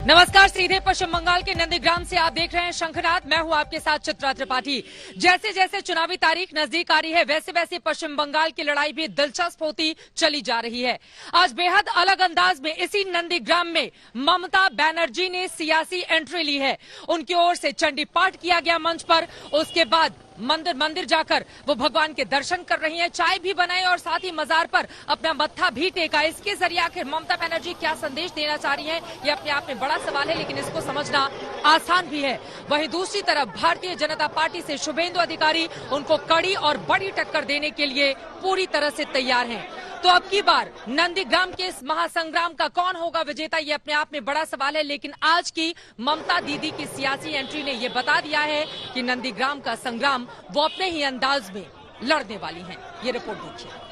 नमस्कार, सीधे पश्चिम बंगाल के नंदीग्राम से आप देख रहे हैं शंखनाद। मैं हूं आपके साथ चित्रा त्रिपाठी। जैसे जैसे चुनावी तारीख नजदीक आ रही है, वैसे वैसे पश्चिम बंगाल की लड़ाई भी दिलचस्प होती चली जा रही है। आज बेहद अलग अंदाज में इसी नंदीग्राम में ममता बनर्जी ने सियासी एंट्री ली है। उनकी ओर से चंडी पाठ किया गया मंच पर। उसके बाद मंदिर जाकर वो भगवान के दर्शन कर रही हैं, चाय भी बनाई और साथ ही मजार पर अपना मत्था भी टेका। इसके जरिए आखिर ममता बनर्जी क्या संदेश देना चाह रही हैं, ये अपने आप में बड़ा सवाल है, लेकिन इसको समझना आसान भी है। वहीं दूसरी तरफ भारतीय जनता पार्टी से शुभेंदु अधिकारी उनको कड़ी और बड़ी टक्कर देने के लिए पूरी तरह से तैयार हैं। तो अब की बार नंदीग्राम के इस महासंग्राम का कौन होगा विजेता, ये अपने आप में बड़ा सवाल है। लेकिन आज की ममता दीदी की सियासी एंट्री ने ये बता दिया है कि नंदीग्राम का संग्राम वो अपने ही अंदाज में लड़ने वाली हैं। ये रिपोर्ट देखिए।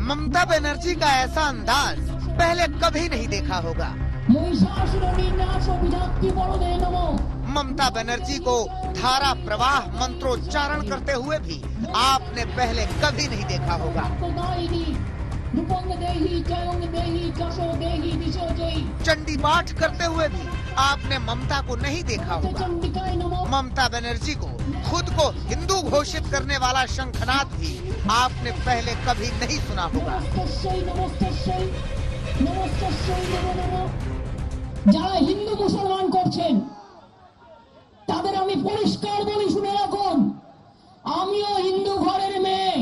ममता बनर्जी का ऐसा अंदाज पहले कभी नहीं देखा होगा। ममता बनर्जी को धारा प्रवाह मंत्रोच्चारण करते हुए भी आपने पहले कभी नहीं देखा होगा। चंडी पाठ करते हुए भी आपने ममता को नहीं देखा होगा। ममता बनर्जी को खुद को हिंदू घोषित करने वाला शंखनाद भी आपने पहले कभी नहीं सुना होगा। যারা হিন্দু মুসলমান করছেন তাদের আমি পরিষ্কার বলি, শুনে রাখুন, আমিও হিন্দু ঘরের মেয়ে।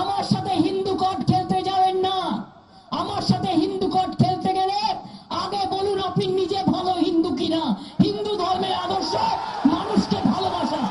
আমার সাথে হিন্দু কার্ড খেলতে যাবেন না। আমার সাথে হিন্দু কার্ড খেলতে গেলে আগে বলুন আপনি নিজে ভালো হিন্দু কিনা। হিন্দু ধর্মের আদর্শ মানুষকে ভালোবাসা।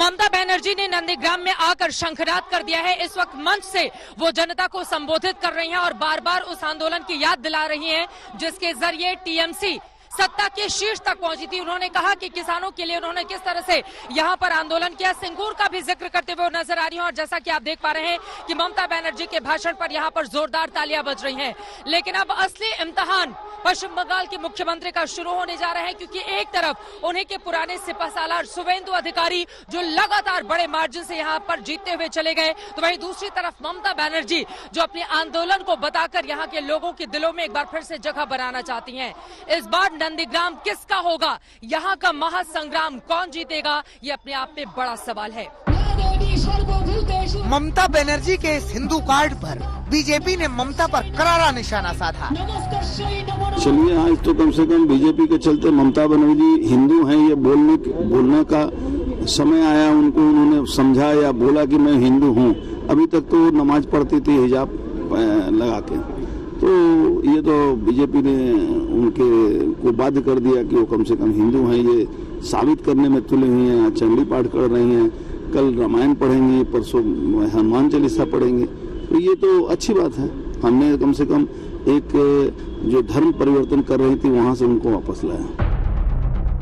ममता बनर्जी ने नंदीग्राम में आकर शंखनाद कर दिया है। इस वक्त मंच से वो जनता को संबोधित कर रही हैं और बार बार उस आंदोलन की याद दिला रही हैं जिसके जरिए टीएमसी सत्ता के शीर्ष तक पहुंची थी। उन्होंने कहा कि किसानों के लिए उन्होंने किस तरह से यहां पर आंदोलन किया, सिंगूर का भी जिक्र करते हुए नजर आ रही हैं। और जैसा कि आप देख पा रहे हैं कि ममता बनर्जी के भाषण पर यहां पर जोरदार तालियां बज रही हैं। लेकिन अब असली इम्तिहान पश्चिम बंगाल के मुख्यमंत्री का शुरू होने जा रहा है, क्योंकि एक तरफ उन्हीं के पुराने सिपहसालार शुभेंदु अधिकारी जो लगातार बड़े मार्जिन से यहां पर जीतते हुए चले गए, तो वहीं दूसरी तरफ ममता बनर्जी जो अपने आंदोलन को बताकर यहां के लोगों के दिलों में एक बार फिर से जगह बनाना चाहती हैं। इस बार नंदीग्राम किसका होगा, यहाँ का महासंग्राम कौन जीतेगा, ये अपने आप में बड़ा सवाल है। ममता बनर्जी के इस हिंदू कार्ड पर बीजेपी ने ममता पर करारा निशाना साधा। चलिए, आज तो कम से कम बीजेपी के चलते ममता बनर्जी हिंदू हैं ये बोलने का समय आया। उनको उन्होंने समझा या बोला कि मैं हिंदू हूँ। अभी तक तो नमाज पढ़ती थी हिजाब लगा के, तो ये तो बीजेपी ने उनके को बाध्य कर दिया कि वो कम से कम हिंदू हैं, ये साबित करने में तुले हुए हैं। चंडी पाठ कर रही हैं, कल रामायण पढ़ेंगी, परसों हनुमान चालीसा पढ़ेंगे, तो ये तो अच्छी बात है। हमने कम से कम एक जो धर्म परिवर्तन कर रही थी वहाँ से उनको वापस लाया।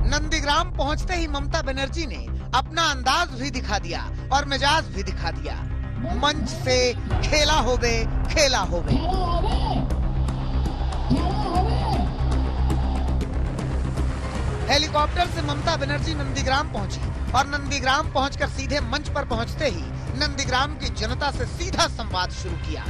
नंदीग्राम पहुँचते ही ममता बनर्जी ने अपना अंदाज भी दिखा दिया और मिजाज भी दिखा दिया। मंच से खेला होवे खेला होवे। हेलीकॉप्टर से ममता बनर्जी नंदीग्राम पहुंची और नंदीग्राम पहुंचकर सीधे मंच पर पहुंचते ही नंदीग्राम की जनता से सीधा संवाद शुरू किया।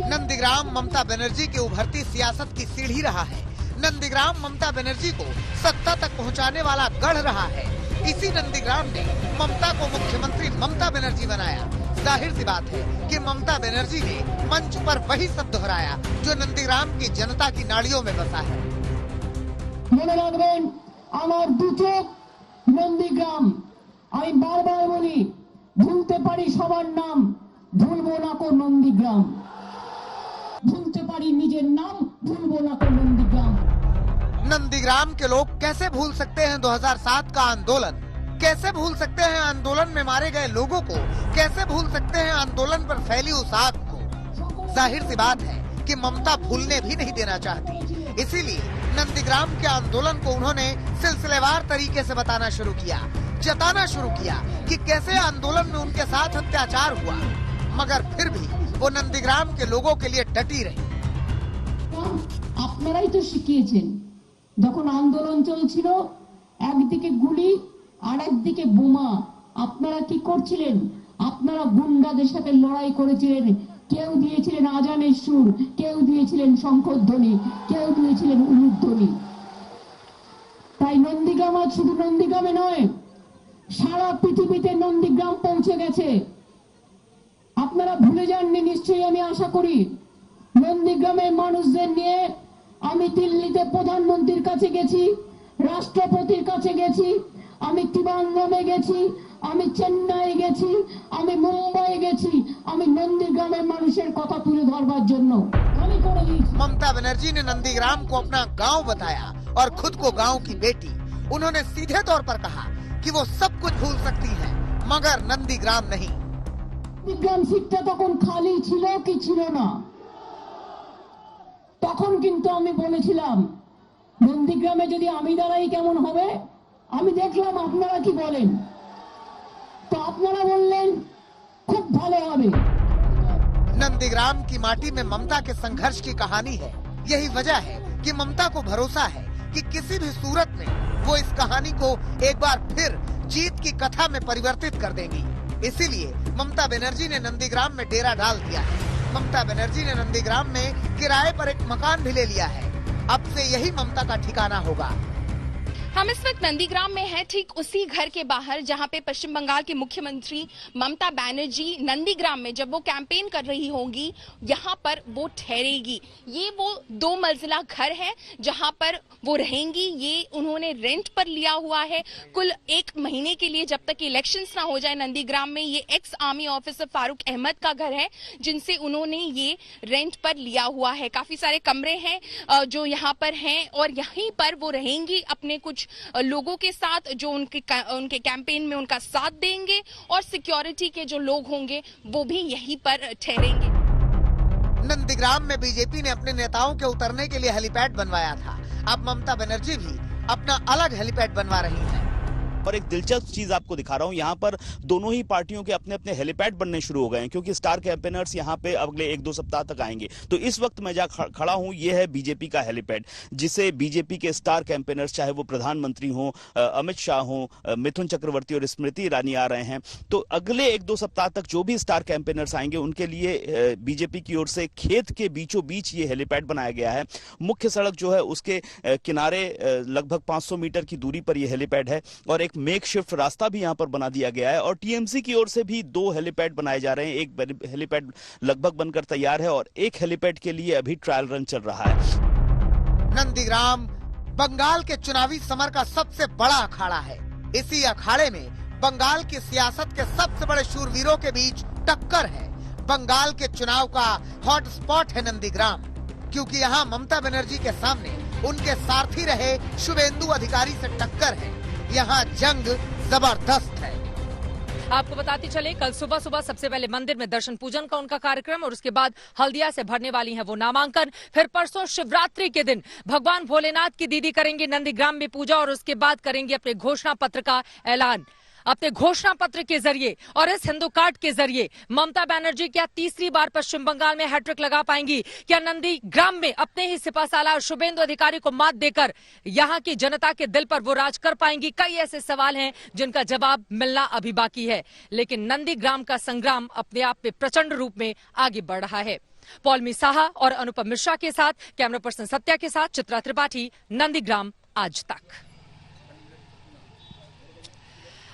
नंदीग्राम ममता बनर्जी की उभरती सियासत की सीढ़ी रहा है। नंदीग्राम ममता बनर्जी को सत्ता तक पहुंचाने वाला गढ़ रहा है। इसी नंदीग्राम ने ममता को मुख्यमंत्री ममता बनर्जी बनाया। जाहिर सी बात है कि ममता बनर्जी ने मंच पर वही सब दोहराया जो नंदीग्राम की जनता की नाड़ियों में बसा है। মনে রাখবেন, আমার দুটো নন্দীগ্রাম। আমি বারবার বলি, ভুলতে পারি সবার নাম, ভুলবো না কো নন্দীগ্রাম। ভুলতে পারি নিজের নাম, ভুলবো না কো নন্দীগ্রাম। नंदीग्राम के लोग कैसे भूल सकते हैं 2007 का आंदोलन, कैसे भूल सकते हैं आंदोलन में मारे गए लोगों को, कैसे भूल सकते हैं आंदोलन पर फैली उस आग को। जाहिर सी बात है कि ममता भूलने भी नहीं देना चाहती। इसीलिए नंदीग्राम के आंदोलन को उन्होंने सिलसिलेवार तरीके से बताना शुरू किया, जताना शुरू किया कि कैसे आंदोलन में उनके साथ अत्याचार हुआ, मगर फिर भी वो नंदीग्राम के लोगों के लिए डटी रही। আপনারাই তো শিখিয়েছেন, যখন আন্দোলন চলছিল একদিকে গুলি আর একদিকে বোমা, আপনারা কি করছিলেন? আপনারা গুন্ডাদের সাথে লড়াই করেছিলেন। কেউ দিয়েছিলেন আজানের সুর, কেউ দিয়েছিলেন শঙ্খধ্বনি, কেউ দিয়েছিলেন উলুধ্বনি। তাই নন্দীগ্রাম আজ শুধু নন্দীগ্রামে নয়, সারা পৃথিবীতে নন্দীগ্রাম পৌঁছে গেছে। আপনারা ভুলে যাননি নিশ্চয়ই, আমি আশা করি। নন্দীগ্রামের মানুষদের নিয়ে আমি দিল্লিতে প্রধানমন্ত্রীর কাছে গেছি, রাষ্ট্রপতির কাছে গেছি, আমি ত্রিবান্দ্রমে গেছি, আমি চেন্নাই গেছি, আমি মুম্বাই গেছি, আমি নন্দীগ্রামের মানুষের কথা তুলে ধরবার জন্য আমি করে দিয়েছি। ममता बनर्जी ने नंदीग्राम को अपना गांव बताया और खुद को गांव की बेटी। उन्होंने सीधे तौर पर कहा कि वो सब कुछ भूल सकती है, मगर नंदीग्राम नहीं। নন্দীগ্রাম সিটটা তখন খালি ছিল কি ছিল না? তখন কিন্তু আমি বলেছিলাম নন্দীগ্রামে যদি আমি দাঁড়াই কেমন হবে। আমি দেখলাম আপনারা কি বলেন, তো আপনারা বললেন খুব ভালো হবে। नंदीग्राम की माटी में ममता के संघर्ष की कहानी है। यही वजह है कि ममता को भरोसा है कि किसी भी सूरत में वो इस कहानी को एक बार फिर जीत की कथा में परिवर्तित कर देंगी। इसीलिए ममता बनर्जी ने नंदीग्राम में डेरा डाल दिया है। ममता बनर्जी ने नंदीग्राम में किराए पर एक मकान भी ले लिया है। अब से यही ममता का ठिकाना होगा। हम इस वक्त नंदीग्राम में हैं, ठीक उसी घर के बाहर जहां पे पश्चिम बंगाल की मुख्यमंत्री ममता बनर्जी नंदीग्राम में जब वो कैंपेन कर रही होंगी, यहां पर वो ठहरेगी। ये वो 2 मंजिला घर है जहां पर वो रहेंगी। ये उन्होंने रेंट पर लिया हुआ है कुल 1 महीने के लिए, जब तक इलेक्शंस ना हो जाए नंदीग्राम में। ये ex army officer Farooq Ahmad का घर है जिनसे उन्होंने ये रेंट पर लिया हुआ है। काफी सारे कमरे हैं जो यहाँ पर हैं और यहीं पर वो रहेंगी अपने कुछ लोगों के साथ जो उनके कैंपेन में उनका साथ देंगे, और सिक्योरिटी के जो लोग होंगे वो भी यहीं पर ठहरेंगे। नंदीग्राम में बीजेपी ने अपने नेताओं के उतरने के लिए हेलीपैड बनवाया था। अब ममता बनर्जी भी अपना अलग हेलीपैड बनवा रही है। और एक दिलचस्प चीज आपको दिखा रहा हूं, यहाँ पर दोनों ही पार्टियों के अपने अपने हेलीपैड बनने शुरू हो गए हैं, क्योंकि स्टार कैंपेनर्स यहाँ पे अगले 1-2 सप्ताह तक आएंगे। तो इस वक्त मैं जहाँ खड़ा हूँ, ये है बीजेपी का हेलीपैड, जिसे बीजेपी के स्टार कैंपेनर्स, चाहे वो प्रधानमंत्री हों, अमित शाह हों, मिथुन चक्रवर्ती और स्मृति ईरानी आ रहे हैं। तो अगले 1-2 सप्ताह तक जो भी स्टार कैंपेनर्स आएंगे उनके लिए बीजेपी की ओर से खेत के बीचों बीच ये हेलीपैड बनाया गया है। मुख्य सड़क जो है उसके किनारे लगभग 500 मीटर की दूरी पर यह हेलीपैड है, और एक मेकशिफ्ट रास्ता भी यहां पर बना दिया गया है। और टीएमसी की ओर से भी 2 हेलीपैड बनाए जा रहे हैं। एक हेलीपैड लगभग बनकर तैयार है और एक हेलीपैड के लिए अभी ट्रायल रन चल रहा है। नंदीग्राम बंगाल के चुनावी समर का सबसे बड़ा अखाड़ा है। इसी अखाड़े में बंगाल की सियासत के सबसे बड़े शूरवीरों के बीच टक्कर है। बंगाल के चुनाव का हॉट स्पॉट है नंदीग्राम, क्योंकि यहाँ ममता बनर्जी के सामने उनके सारथी रहे शुभेंदु अधिकारी से टक्कर है। यहाँ जंग जबरदस्त है। आपको बताते चले, कल सुबह सुबह सबसे पहले मंदिर में दर्शन पूजन का उनका कार्यक्रम, और उसके बाद हल्दिया से भरने वाली हैं वो नामांकन। फिर परसों शिवरात्रि के दिन भगवान भोलेनाथ की दीदी करेंगे नंदीग्राम में पूजा, और उसके बाद करेंगे अपने घोषणा पत्र का ऐलान। अपने घोषणा पत्र के जरिए और इस हिंदू कार्ड के जरिए ममता बनर्जी क्या तीसरी बार पश्चिम बंगाल में हैट्रिक लगा पाएंगी? क्या नंदीग्राम में अपने ही सिपासालार शुभेंदु अधिकारी को मात देकर यहां की जनता के दिल पर वो राज कर पाएंगी? कई ऐसे सवाल हैं जिनका जवाब मिलना अभी बाकी है, लेकिन नंदीग्राम का संग्राम अपने आप में प्रचंड रूप में आगे बढ़ रहा है। पौलमी साहा और अनुपम मिश्रा के साथ कैमरा पर्सन सत्या के साथ चित्रा त्रिपाठी, नंदीग्राम आज तक।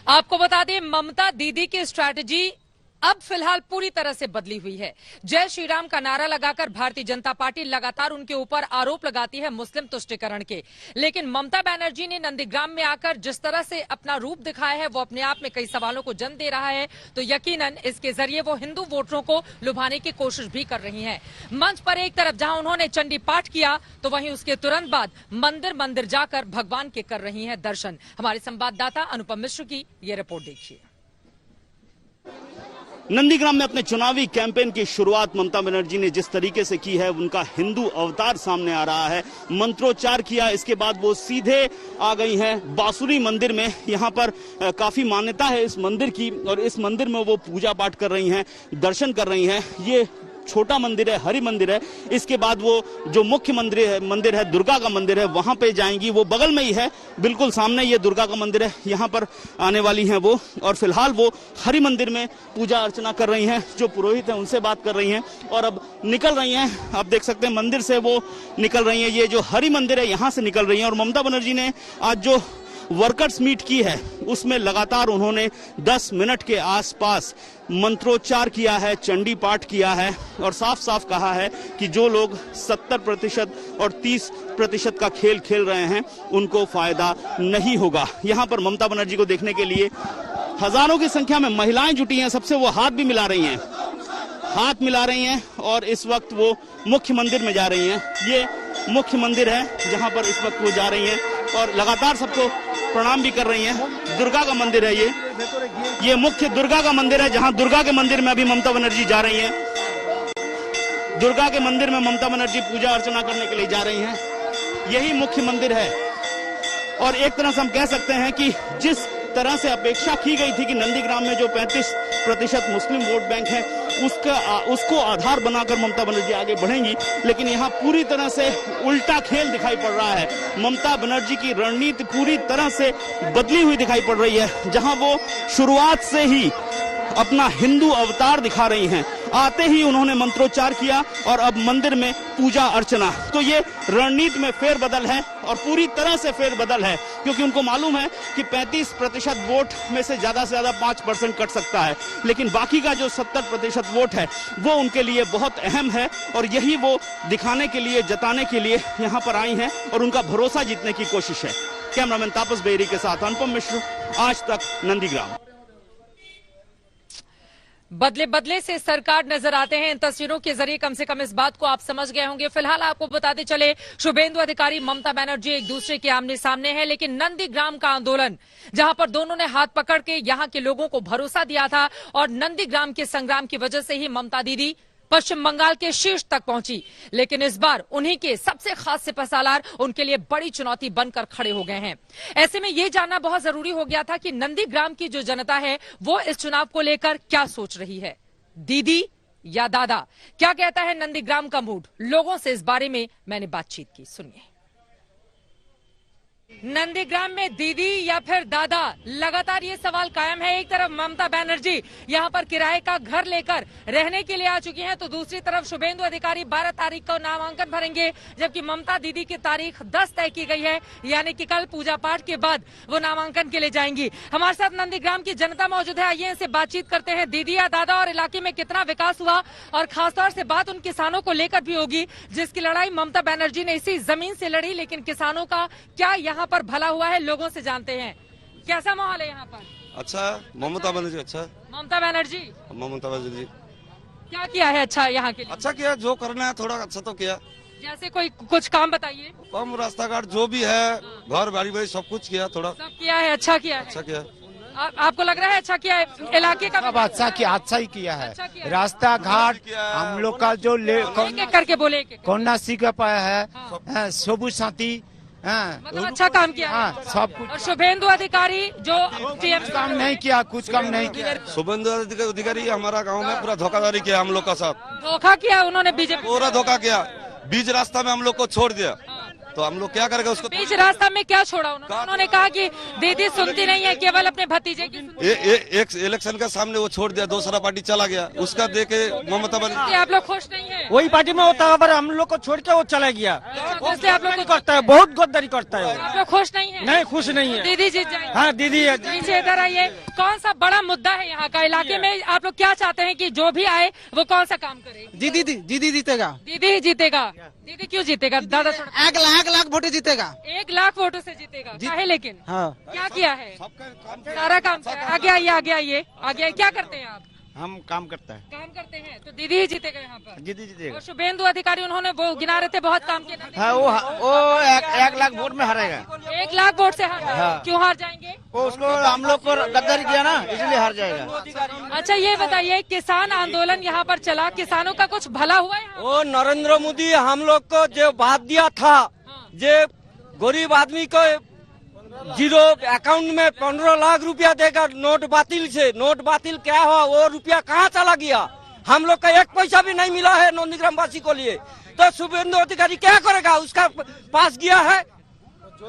आपको बता दें, ममता दीदी की स्ट्रैटेजी अब फिलहाल पूरी तरह से बदली हुई है। जय श्री राम का नारा लगाकर भारतीय जनता पार्टी लगातार उनके ऊपर आरोप लगाती है मुस्लिम तुष्टीकरण के, लेकिन ममता बनर्जी ने नंदीग्राम में आकर जिस तरह से अपना रूप दिखाया है वो अपने आप में कई सवालों को जन्म दे रहा है। तो यकीनन इसके जरिए वो हिंदू वोटरों को लुभाने की कोशिश भी कर रही हैं। मंच पर एक तरफ जहां उन्होंने चंडी पाठ किया, तो वहीं उसके तुरंत बाद मंदिर मंदिर जाकर भगवान के कर रही हैं दर्शन। हमारे संवाददाता अनुपम मिश्र की ये रिपोर्ट देखिए। नंदीग्राम में अपने चुनावी कैंपेन की शुरुआत ममता बनर्जी ने जिस तरीके से की है, उनका हिंदू अवतार सामने आ रहा है। मंत्रोच्चार किया, इसके बाद वो सीधे आ गई हैं बांसुरी मंदिर में। यहाँ पर काफी मान्यता है इस मंदिर की, और इस मंदिर में वो पूजा पाठ कर रही हैं, दर्शन कर रही हैं। ये छोटा मंदिर है, हरि मंदिर है। इसके बाद वो जो मुख्य मंदिर है दुर्गा का मंदिर है, वहां पे जाएंगी। वो बगल में ही है, बिल्कुल सामने ये दुर्गा का मंदिर है, यहाँ पर आने वाली हैं वो। और फिलहाल वो हरि मंदिर में पूजा अर्चना कर रही हैं। जो पुरोहित हैं उनसे बात कर रही हैं और अब निकल रही हैं। आप देख सकते हैं मंदिर से वो निकल रही हैं। ये जो हरि मंदिर है यहाँ से निकल रही हैं। और ममता बनर्जी ने आज जो वर्कर्स मीट की है उसमें लगातार उन्होंने 10 मिनट के आसपास मंत्रोच्चार किया है, चंडी पाठ किया है और साफ साफ कहा है कि जो लोग 70% और 30% का खेल खेल रहे हैं उनको फायदा नहीं होगा। यहाँ पर ममता बनर्जी को देखने के लिए हजारों की संख्या में महिलाएं जुटी हैं। सबसे वो हाथ भी मिला रही हैं, हाथ मिला रही हैं। और इस वक्त वो मुख्य मंदिर में जा रही हैं। ये मुख्य मंदिर है जहां पर इस वक्त वो जा रही हैं और लगातार सबको प्रणाम भी कर रही हैं। दुर्गा का मंदिर है ये मुख्य दुर्गा का मंदिर है, जहां दुर्गा के मंदिर में अभी ममता बनर्जी जा रही हैं। दुर्गा के मंदिर में ममता बनर्जी पूजा अर्चना करने के लिए जा रही हैं। यही मुख्य मंदिर है। और एक तरह से हम कह सकते हैं कि जिस तरह से अपेक्षा की गई थी कि नंदीग्राम में जो 35% मुस्लिम वोट बैंक है उसको आधार बनाकर ममता बनर्जी आगे बढ़ेंगी, लेकिन यहाँ पूरी तरह से उल्टा खेल दिखाई पड़ रहा है। ममता बनर्जी की रणनीति पूरी तरह से बदली हुई दिखाई पड़ रही है। जहां वो शुरुआत से ही अपना हिंदू अवतार दिखा रही हैं, आते ही उन्होंने मंत्रोच्चार किया और अब मंदिर में पूजा अर्चना। तो ये रणनीति में फेरबदल है और पूरी तरह से फेरबदल है, क्योंकि उनको मालूम है कि 35% वोट में से ज्यादा 5% कट सकता है, लेकिन बाकी का जो 70% वोट है वो उनके लिए बहुत अहम है। और यही वो दिखाने के लिए, जताने के लिए यहाँ पर आई हैं और उनका भरोसा जीतने की कोशिश है। कैमरामैन तापस बेरी के साथ अनुपम मिश्र, आज तक, नंदीग्राम। बदले बदले से सरकार नजर आते हैं। इन तस्वीरों के जरिए कम से कम इस बात को आप समझ गए होंगे। फिलहाल आपको बताते चले, शुभेंदु अधिकारी, ममता बनर्जी एक दूसरे के आमने सामने हैं, लेकिन नंदीग्राम का आंदोलन, जहां पर दोनों ने हाथ पकड़ के यहां के लोगों को भरोसा दिया था, और नंदीग्राम के संग्राम की वजह से ही ममता दीदी पश्चिम बंगाल के शीर्ष तक पहुंची। लेकिन इस बार उन्हीं के सबसे खास सिपहसालार उनके लिए बड़ी चुनौती बनकर खड़े हो गए हैं। ऐसे में यह जानना बहुत जरूरी हो गया था कि नंदीग्राम की जो जनता है वो इस चुनाव को लेकर क्या सोच रही है। दीदी या दादा, क्या कहता है नंदीग्राम का मूड? लोगों से इस बारे में मैंने बातचीत की, सुनिए। नंदीग्राम में दीदी या फिर दादा, लगातार ये सवाल कायम है। एक तरफ ममता बनर्जी यहाँ पर किराए का घर लेकर रहने के लिए आ चुकी हैं, तो दूसरी तरफ शुभेंदु अधिकारी 12 तारीख को नामांकन भरेंगे, जबकि ममता दीदी की तारीख 10 तय की गई है, यानी कि कल पूजा पाठ के बाद वो नामांकन के लिए जाएंगी। हमारे साथ नंदीग्राम की जनता मौजूद है, आइए इनसे बातचीत करते हैं। दीदी या दादा, और इलाके में कितना विकास हुआ, और खासतौर से बात उन किसानों को लेकर भी होगी जिसकी लड़ाई ममता बनर्जी ने इसी जमीन से लड़ी, लेकिन किसानों का क्या यहाँ पर भला हुआ है, लोगों से जानते हैं। कैसा माहौल है यहाँ पर? अच्छा, ममता बनर्जी अच्छा। ममता बनर्जी क्या किया है अच्छा यहाँ के लिए? अच्छा किया, जो करना है थोड़ा अच्छा तो किया। जैसे कोई कुछ काम बताइए। कम रास्ता घाट जो भी है, घर बाड़ी सब कुछ किया, थोड़ा सब किया है, अच्छा किया है। अच्छा किया। आपको लग रहा है अच्छा किया है? इलाके का सब अच्छा ही किया है। रास्ता घाट हम लोग का जो करके बोले कन्याश्री का पाया है, सबुज साथी, मतलब अच्छा काम किया है सब कुछ। और शुभेंदु अधिकारी जो काम नहीं किया, कुछ काम नहीं किया। शुभेंदु अधिकारी हमारा गांव में पूरा धोखाधड़ी किया, हम लोग का साथ धोखा किया उन्होंने, बीजेपी पूरा धोखा किया। बीच रास्ता में हम लोग को छोड़ दिया, तो हम लोग क्या करेंगे उसको? बीच रास्ता में क्या छोड़ा उन्होंने कहा कि दीदी सुनती नहीं है, केवल अपने भतीजे की। एक इलेक्शन के सामने वो छोड़ दिया, दूसरा पार्टी चला गया, उसका देखे ममता बनर्जी। आप लोग खुश नहीं है? वही पार्टी में होता है, पर हम लोग को छोड़ के वो चला गया। इसलिए आप लोग करता है, बहुत गद्दारी करता है। आप लोग खुश नहीं है? नहीं, खुश नहीं है। दीदी जीत जाएंगे? हाँ, दीदी पीछे इधर आइए। कौन सा बड़ा मुद्दा है यहाँ का? इलाके में आप लोग क्या चाहते हैं कि जो भी आए वो कौन सा काम करे? दीदी जीतेगा। दीदी ही जीतेगा? दीदी क्यों जीतेगा? दादा 1 लाख वोट जीतेगा। 1 लाख वोटों से जीतेगा? चाहे लेकिन हाँ, क्या किया है? सारा काम किया है। आगे आइए। क्या करते हैं आप? हम काम करते हैं। काम करते हैं, तो दीदी ही जीतेगा यहाँ पर? दीदी जीतेगा। और शुभेंदु अधिकारी उन्होंने वो गिना रहे थे, बहुत काम किया। हाँ, वो 1 लाख वोट में हारेगा। 1 लाख वोट से हार? क्यों हार जाएंगे? वो उसको हम लोग को गद्दारी किया ना, इसलिए हार जाएगा। अच्छा ये बताइए, किसान आंदोलन यहाँ पर चला, किसानों का कुछ भला हुआ है? वो नरेंद्र मोदी हम लोग को जो बात दिया था, जो गरीब आदमी को जीरो अकाउंट में 15 लाख रुपया देगा नोट बातिल से, नोट बातिल क्या हुआ, वो रुपया कहाँ चला गया? हम लोग का एक पैसा भी नहीं मिला है नंदीग्राम वासी को लिए। तो शुभेंदु अधिकारी क्या करेगा? उसका पास गया है,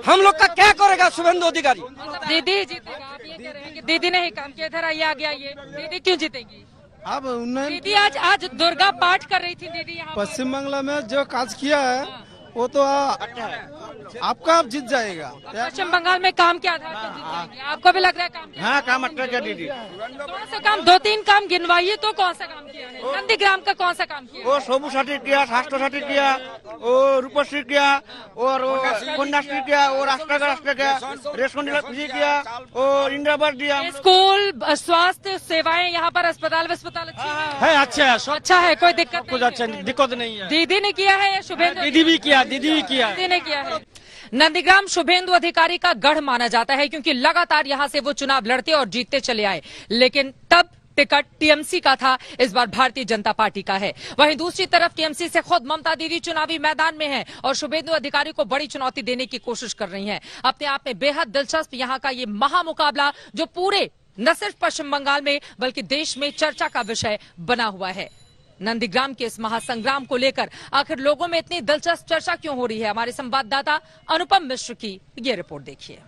हम लोग का क्या करेगा शुभेंदु अधिकारी? दीदी जीतेगा, आप ये कह रहे हैं कि दीदी ने ही काम किया, इधर आइए, आ गया ये, दीदी क्यों जीतेगी? अब उन्होंने दीदी आज दुर्गा पाठ कर रही थी दीदी यहाँ पर। पश्चिम बांग्ला में जो काज किया है वो तो आपका आप जीत जाएगा। पश्चिम बंगाल में काम क्या था? आपको भी लग रहा है काम किया? हाँ, काम अच्छा किया दीदी। कौन सा काम? 2-3 काम गिनवाइए तो कौन सा काम किया है? नंदीग्राम का कौन सा काम किया? वो सबू साथी किया, स्वास्थ्य साथी किया, वो रूपश्री किया, और कन्याश्री किया, और राष्ट्र किया, रेशम किया, और इंदिराबाद दिया। स्कूल, स्वास्थ्य सेवाएं यहाँ पर, अस्पताल अस्पताल है, अच्छा है, अच्छा है, कोई दिक्कत कुछ अच्छा दिक्कत नहीं है। दीदी ने किया है या शुभेंदु? दीदी भी किया, दीदी भी किया, दीदी ने किया है। नंदीग्राम शुभेंदु अधिकारी का गढ़ माना जाता है क्योंकि लगातार यहां से वो चुनाव लड़ते और जीतते चले आए, लेकिन तब टिकट टीएमसी का था, इस बार भारतीय जनता पार्टी का है। वहीं दूसरी तरफ टीएमसी से खुद ममता दीदी चुनावी मैदान में हैं और शुभेंदु अधिकारी को बड़ी चुनौती देने की कोशिश कर रही हैं। अपने आप में बेहद दिलचस्प यहां का ये महामुकाबला जो पूरे न सिर्फ पश्चिम बंगाल में बल्कि देश में चर्चा का विषय बना हुआ है। नंदीग्राम के इस महासंग्राम को लेकर आखिर लोगों में इतनी दिलचस्प चर्चा क्यों हो रही है? हमारे संवाददाता अनुपम मिश्र की ये रिपोर्ट देखिए।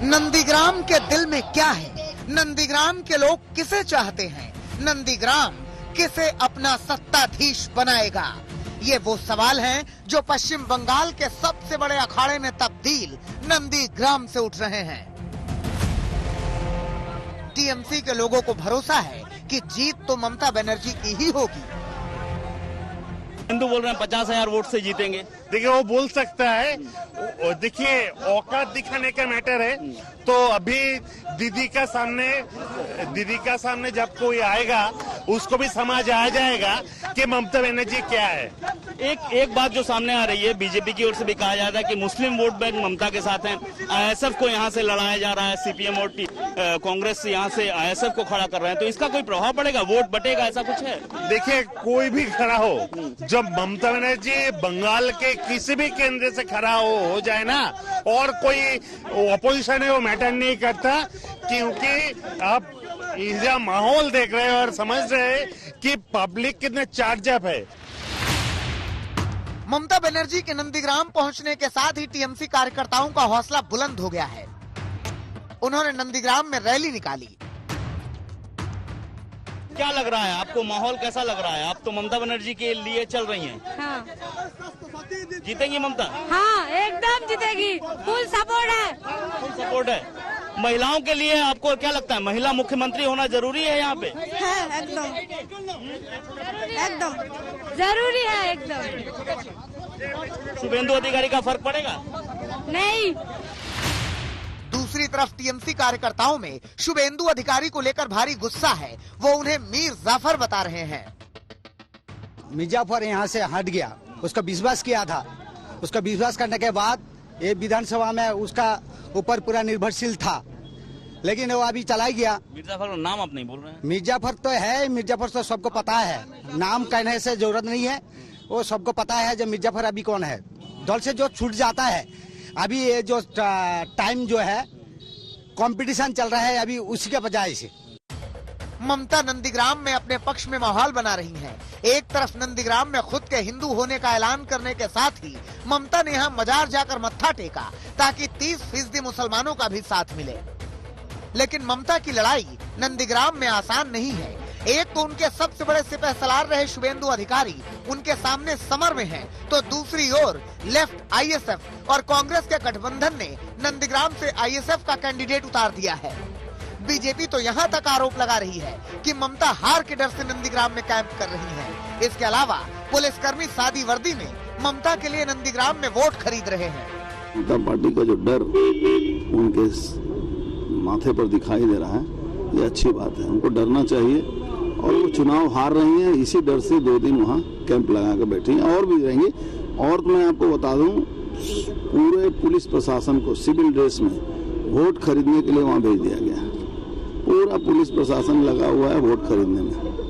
नंदीग्राम के दिल में क्या है? नंदीग्राम के लोग किसे चाहते हैं? नंदीग्राम किसे अपना सत्ताधीश बनाएगा? ये वो सवाल हैं जो पश्चिम बंगाल के सबसे बड़े अखाड़े में तब्दील नंदीग्राम से उठ रहे हैं। टीएमसी के लोगों को भरोसा है कि जीत तो ममता बनर्जी की ही होगी। हिंदू बोल रहे हैं 50,000 वोट से जीतेंगे। देखिए वो बोल सकता है, देखिए औकात दिखाने का मैटर है। तो अभी दीदी का सामने जब कोई आएगा उसको भी समझ आ जाएगा कि ममता बनर्जी क्या है। एक बात जो सामने आ रही है, बीजेपी की ओर से भी कहा जा रहा है कि मुस्लिम वोट बैंक ममता के साथ हैं। आईएसएफ को यहाँ से लड़ाया जा रहा है, सीपीएम और कांग्रेस यहाँ से आईएसएफ को खड़ा कर रहे हैं, तो इसका कोई प्रभाव पड़ेगा? वोट बटेगा, ऐसा कुछ है? देखिए कोई भी खड़ा हो, जब ममता बनर्जी बंगाल के किसी भी केंद्र से खड़ा हो जाए ना, और कोई ऑपोजिशन है वो मैटर नहीं करता, क्योंकि आप इधर माहौल देख रहे हैं और समझ रहे हैं कि पब्लिक कितने चार्जअप है। ममता बनर्जी के नंदीग्राम पहुंचने के साथ ही टीएमसी कार्यकर्ताओं का हौसला बुलंद हो गया है। उन्होंने नंदीग्राम में रैली निकाली। क्या लग रहा है आपको? माहौल कैसा लग रहा है? आप तो ममता बनर्जी के लिए चल रही हैं। हाँ। जीतेंगी ममता? हाँ, एकदम जीतेगी, फुल सपोर्ट है। फुल सपोर्ट है। महिलाओं के लिए आपको क्या लगता है, महिला मुख्यमंत्री होना जरूरी है यहाँ पे? है, एकदम जरूरी है, एकदम। शुभेंदु अधिकारी का फर्क पड़ेगा? नहीं। दूसरी तरफ टीएमसी कार्यकर्ताओं में शुभेंदु अधिकारी को लेकर भारी गुस्सा है। वो उन्हें मीर जाफर बता रहे हैं। मिर्जाफर यहाँ से हट गया, उसका विश्वास किया था, उसका विश्वास करने के बाद ये विधानसभा में उसका ऊपर पूरा निर्भरशील था, लेकिन वो अभी चला गया। मिर्जाफर का नाम आप नहीं बोल रहे हैं? मिर्जाफर तो है, मिर्जाफर तो सबको पता है, नाम कहने से जरूरत नहीं है, वो सबको पता है जो मिर्जाफर अभी कौन है। दल से जो छूट जाता है, अभी ये जो टाइम जो है कंपटीशन चल रहा है अभी उसी के बजाय से। ममता नंदीग्राम में अपने पक्ष में माहौल बना रही हैं। एक तरफ नंदीग्राम में खुद के हिंदू होने का ऐलान करने के साथ ही ममता ने यहाँ मजार जाकर मत्था टेका ताकि 30% मुसलमानों का भी साथ मिले। लेकिन ममता की लड़ाई नंदीग्राम में आसान नहीं है। एक तो उनके सबसे बड़े सिपह सलार रहे शुभेंदु अधिकारी उनके सामने समर में हैं, तो दूसरी ओर लेफ्ट आईएसएफ और कांग्रेस के गठबंधन ने नंदीग्राम से आईएसएफ का कैंडिडेट उतार दिया है। बीजेपी तो यहाँ तक आरोप लगा रही है कि ममता हार के डर से नंदीग्राम में कैंप कर रही है। इसके अलावा पुलिसकर्मी सादी वर्दी में ममता के लिए नंदीग्राम में वोट खरीद रहे हैं। ममता पार्टी का जो डर उनके माथे पर दिखाई दे रहा है, ये अच्छी बात है। उनको डरना चाहिए, और वो चुनाव हार रही हैं, इसी डर से 2 दिन वहाँ कैंप लगा कर बैठी हैं, और भी रहेंगी। और तो मैं आपको बता दूं, पूरे पुलिस प्रशासन को सिविल ड्रेस में वोट खरीदने के लिए वहां भेज दिया गया। पूरा पुलिस प्रशासन लगा हुआ है वोट खरीदने में।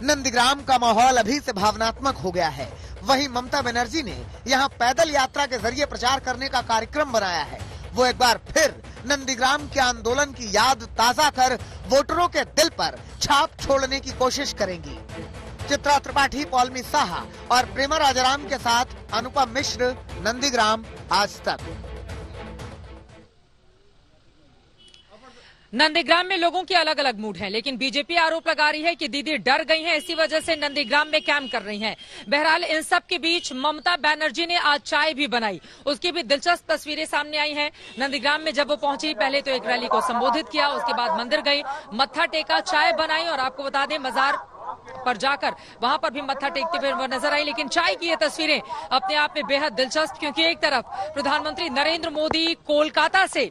नंदीग्राम का माहौल अभी से भावनात्मक हो गया है। वहीं ममता बनर्जी ने यहां पैदल यात्रा के जरिए प्रचार करने का कार्यक्रम बनाया है। वो एक बार फिर नंदीग्राम के आंदोलन की याद ताजा कर वोटरों के दिल पर छाप छोड़ने की कोशिश करेंगी। चित्रा त्रिपाठी, पौलमी साहा और प्रेमा राजाराम के साथ अनुपम मिश्र, नंदीग्राम, आज तक। नंदीग्राम में लोगों के अलग अलग मूड हैं, लेकिन बीजेपी आरोप लगा रही है कि दीदी डर गई हैं, इसी वजह से नंदीग्राम में कैंप कर रही हैं। बहरहाल इन सब के बीच ममता बनर्जी ने आज चाय भी बनाई, उसकी भी दिलचस्प तस्वीरें सामने आई हैं। नंदीग्राम में जब वो पहुंची, पहले तो एक रैली को संबोधित किया, उसके बाद मंदिर गई, मत्था टेका, चाय बनाई और आपको बता दें मजार पर जाकर वहां पर भी मत्था टेकते हुए वो नजर आई। लेकिन चाय की ये तस्वीरें अपने आप में बेहद दिलचस्प, क्योंकि एक तरफ प्रधानमंत्री नरेंद्र मोदी कोलकाता से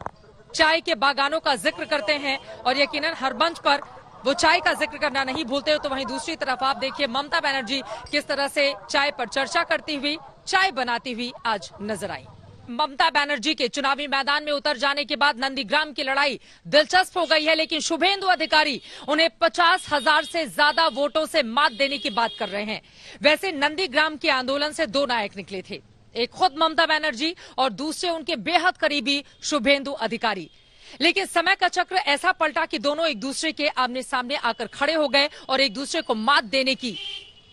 चाय के बागानों का जिक्र करते हैं और यकीनन हर मंच पर वो चाय का जिक्र करना नहीं भूलते हो, तो वहीं दूसरी तरफ आप देखिए ममता बनर्जी किस तरह से चाय पर चर्चा करती हुई, चाय बनाती हुई आज नजर आई। ममता बनर्जी के चुनावी मैदान में उतर जाने के बाद नंदीग्राम की लड़ाई दिलचस्प हो गई है, लेकिन शुभेंदु अधिकारी उन्हें 50,000 से ज्यादा वोटों से मात देने की बात कर रहे हैं। वैसे नंदीग्राम के आंदोलन से दो नायक निकले थे, एक खुद ममता बनर्जी और दूसरे उनके बेहद करीबी शुभेंदु अधिकारी। लेकिन समय का चक्र ऐसा पलटा कि दोनों एक दूसरे के आमने सामने आकर खड़े हो गए और एक दूसरे को मात देने की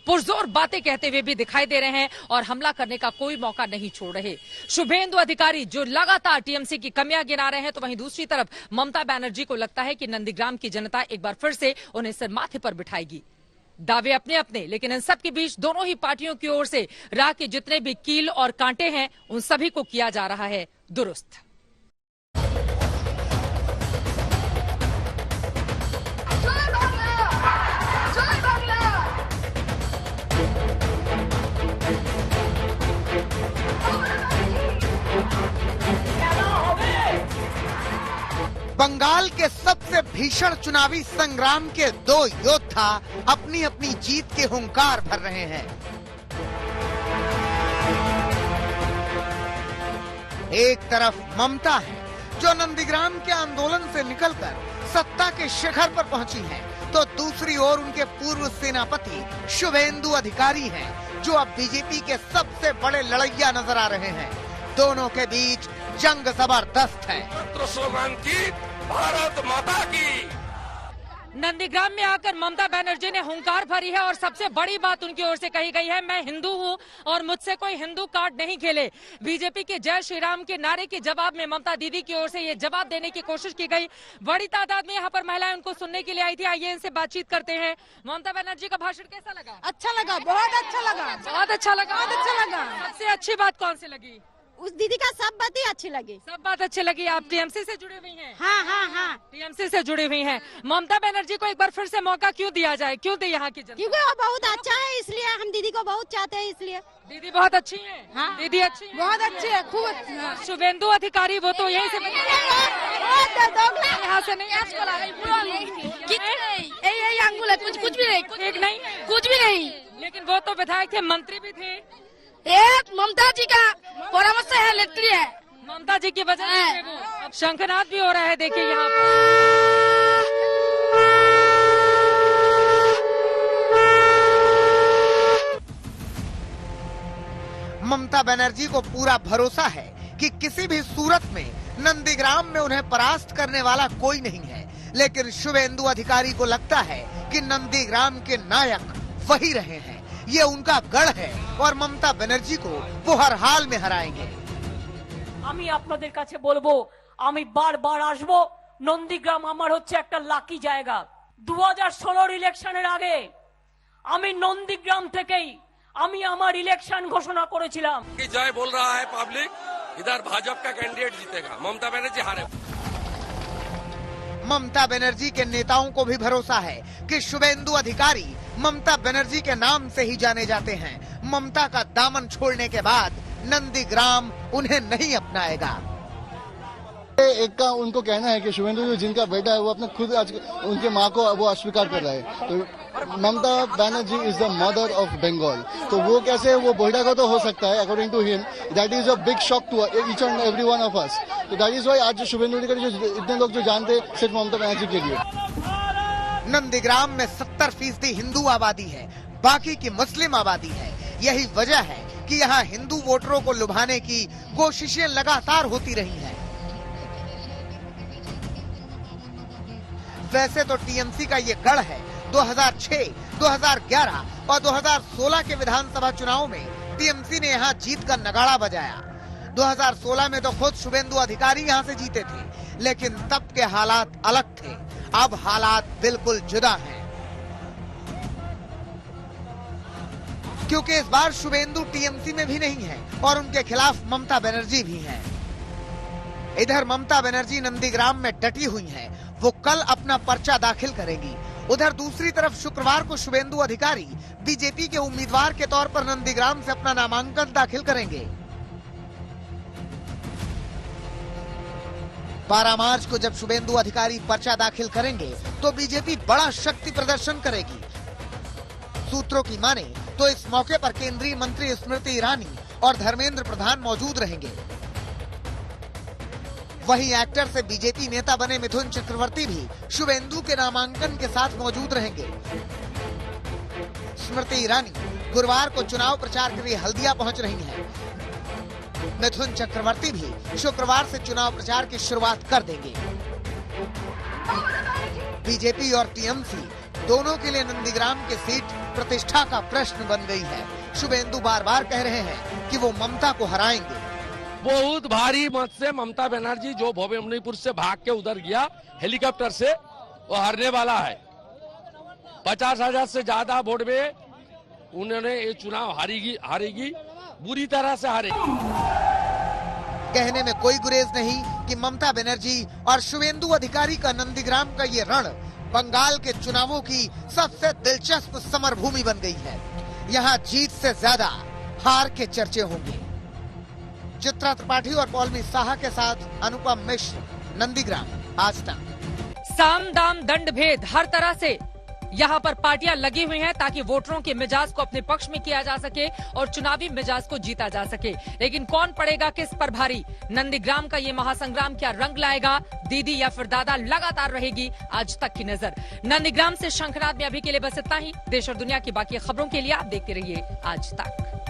पुरजोर बातें कहते हुए भी दिखाई दे रहे हैं और हमला करने का कोई मौका नहीं छोड़ रहे। शुभेंदु अधिकारी जो लगातार टीएमसी की कमियां गिना रहे हैं, तो वहीं दूसरी तरफ ममता बनर्जी को लगता है कि नंदीग्राम की जनता एक बार फिर से उन्हें सिर माथे पर बिठाएगी। दावे अपने अपने, लेकिन इन सब के बीच दोनों ही पार्टियों की ओर से राह के जितने भी कील और कांटे हैं उन सभी को किया जा रहा है दुरुस्त। बंगाल के सबसे भीषण चुनावी संग्राम के दो योद्धा अपनी अपनी जीत के हुंकार भर रहे हैं। एक तरफ ममता है जो नंदीग्राम के आंदोलन से निकलकर सत्ता के शिखर पर पहुंची है, तो दूसरी ओर उनके पूर्व सेनापति शुभेंदु अधिकारी हैं जो अब बीजेपी के सबसे बड़े लड़ैया नजर आ रहे हैं। दोनों के बीच जंग जबरदस्त है। भारत माता की। नंदीग्राम में आकर ममता बनर्जी ने हुंकार भरी है और सबसे बड़ी बात उनकी ओर से कही गई है, मैं हिंदू हूं और मुझसे कोई हिंदू कार्ड नहीं खेले। बीजेपी के जय श्री राम के नारे के जवाब में ममता दीदी की ओर से ये जवाब देने की कोशिश की गई। बड़ी तादाद में यहाँ पर महिलाएं उनको सुनने के लिए आई थी। आइए इनसे बातचीत करते हैं। ममता बनर्जी का भाषण कैसा लगा? अच्छा लगा, बहुत अच्छा लगा, बहुत अच्छा लगा, बहुत अच्छा लगा। सबसे अच्छी बात कौन सी लगी? उस दीदी का सब बातें अच्छी लगी। सब बात अच्छी लगी। आप टीएमसी से जुड़ी हुई हैं? हाँ हाँ हाँ, टीएमसी से जुड़ी हुई हैं। ममता बनर्जी को एक बार फिर से मौका क्यों दिया जाए, क्यों दे यहाँ की जनता? क्योंकि वो बहुत अच्छा है, इसलिए हम दीदी को बहुत चाहते हैं। इसलिए दीदी बहुत अच्छी है। हाँ, दीदी अच्छी है, बहुत अच्छी है, खूब। शुभेंदु अधिकारी वो तो यहीं से यहाँ से नहीं अंगुल है, कुछ भी नहीं, ठीक नहीं, कुछ भी नहीं। लेकिन वो तो विधायक थे, मंत्री भी थे। एक ममता जी का परामर्श है, लेती है ममता जी की वजह से वो अब शंखनाद भी हो रहा है। देखिए यहाँ पर ममता बनर्जी को पूरा भरोसा है कि किसी भी सूरत में नंदीग्राम में उन्हें परास्त करने वाला कोई नहीं है, लेकिन शुभेंदु अधिकारी को लगता है कि नंदीग्राम के नायक वही रहे हैं। ये उनका गढ़ है और ममता बनर्जी को वो हर हाल में हराएंगे। আমি আপনাদের কাছে বলবো, আমি বারবার আসবো। নন্দীগ্রাম আমার হচ্ছে একটা লাকি জায়গা। 2016 ইলেকশনের আগে আমি নন্দীগ্রাম থেকেই আমি আমার ইলেকশন ঘোষণা করেছিলাম। कि जय बोल रहा है पब्लिक, इधर भाजपा का कैंडिडेट जीतेगा, ममता बनर्जी हारे। ममता बनर्जी के नेताओं को भी भरोसा है कि शुभेंदु अधिकारी ममता बनर्जी के नाम से ही जाने जाते हैं। ममता का दामन छोड़ने के बाद नंदीग्राम उन्हें नहीं अपनाएगा। एक का उनको कहना है कि शुभेंदु जिनका बेटा है वो अपने खुद आज उनके माँ को वो अस्वीकार कर रहा है, तो Mamata Banerjee is the mother of Bengal, तो वो कैसे वो बहिरागत तो हो सकता है according to him, that is a big shock to each and every one of us. तो दैट इज वाई आज जो शुभेंदु अधिकारी जो इतने लोग जो जानते सिर्फ ममता बनर्जी के लिए। नंदीग्राम में 70% हिंदू आबादी है, बाकी की मुस्लिम आबादी है। यही वजह है कि यहाँ हिंदू वोटरों को लुभाने की कोशिशें लगातार होती रही हैं। वैसे तो टीएमसी का ये गढ़ है। 2006, 2011 और 2016 के विधानसभा चुनाव में टीएमसी ने यहाँ जीत का नगाड़ा बजाया। 2016 में तो खुद शुभेंदु अधिकारी यहाँ से जीते थे, लेकिन तब के हालात अलग थे। अब हालात बिल्कुल जुदा हैं, क्योंकि इस बार शुभेंदु टीएमसी में भी नहीं है और उनके खिलाफ ममता बनर्जी भी हैं। इधर ममता बनर्जी नंदीग्राम में डटी हुई हैं, वो कल अपना पर्चा दाखिल करेंगी। उधर दूसरी तरफ शुक्रवार को शुभेंदु अधिकारी बीजेपी के उम्मीदवार के तौर पर नंदीग्राम से अपना नामांकन दाखिल करेंगे। 12 मार्च को जब शुभेंदु अधिकारी पर्चा दाखिल करेंगे तो बीजेपी बड़ा शक्ति प्रदर्शन करेगी। सूत्रों की माने तो इस मौके पर केंद्रीय मंत्री स्मृति ईरानी और धर्मेंद्र प्रधान मौजूद रहेंगे। वहीं एक्टर से बीजेपी नेता बने मिथुन चक्रवर्ती भी शुभेंदु के नामांकन के साथ मौजूद रहेंगे। स्मृति ईरानी गुरुवार को चुनाव प्रचार के लिए हल्दिया पहुंच रही हैं। मिथुन चक्रवर्ती भी शुक्रवार से चुनाव प्रचार की शुरुआत कर देंगे। बीजेपी और टीएमसी दोनों के लिए नंदीग्राम की सीट प्रतिष्ठा का प्रश्न बन गई है। शुभेंदु बार बार कह रहे हैं कि वो ममता को हराएंगे। बहुत भारी मत से ममता बनर्जी जो भोवेमणिपुर से भाग के उधर गया हेलीकॉप्टर से, वो हारने वाला है। 50,000 से ज्यादा वोट में उन्होंने ये चुनाव हारेगी, बुरी तरह से हारेगी। कहने में कोई गुरेज नहीं कि ममता बनर्जी और शुभेंदु अधिकारी का नंदीग्राम का ये रण बंगाल के चुनावों की सबसे दिलचस्प समरभूमि बन गई है। यहाँ जीत से ज्यादा हार के चर्चे होंगे। चित्रा त्रिपाठी और पौलमी साहा के साथ अनुपम मिश्र, नंदीग्राम, आज तक। साम दाम दंड भेद हर तरह से यहाँ पर पार्टियां लगी हुई हैं ताकि वोटरों के मिजाज को अपने पक्ष में किया जा सके और चुनावी मिजाज को जीता जा सके। लेकिन कौन पड़ेगा किस पर भारी? नंदीग्राम का ये महासंग्राम क्या रंग लाएगा? दीदी या फिर दादा लगातार रहेगी आज तक की नजर। नंदीग्राम से शंखनाद में अभी के लिए बस इतना ही। देश और दुनिया की बाकी खबरों के लिए आप देखते रहिए आज तक।